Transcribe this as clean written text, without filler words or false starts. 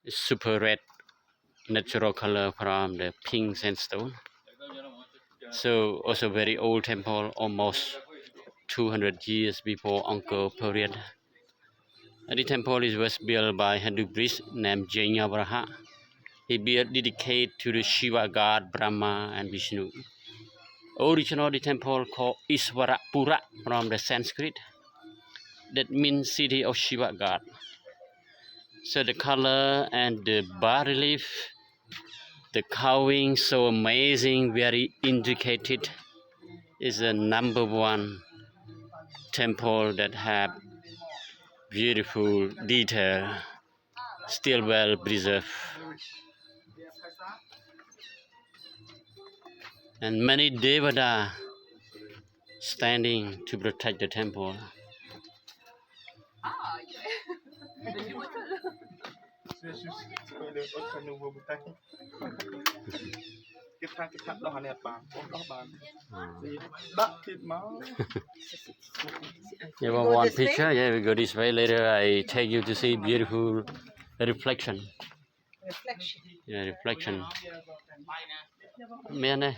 super red natural color from the pink sandstone. So also very old temple, almost 200 years before Angkor period. And the temple was built by Hindu priest named Jainabraha. He built dedicated to the Shiva god Brahma and Vishnu. Originally the temple called Iswarapura from the Sanskrit. That means city of Shiva god. So the color and the bas relief, the carving so amazing, very intricate. Is the #1 temple that have beautiful detail, still well preserved. And many Devada standing to protect the temple. You want one picture? Yeah, we go this way. Later I take you to see beautiful reflection. Reflection. Yeah, reflection. Man,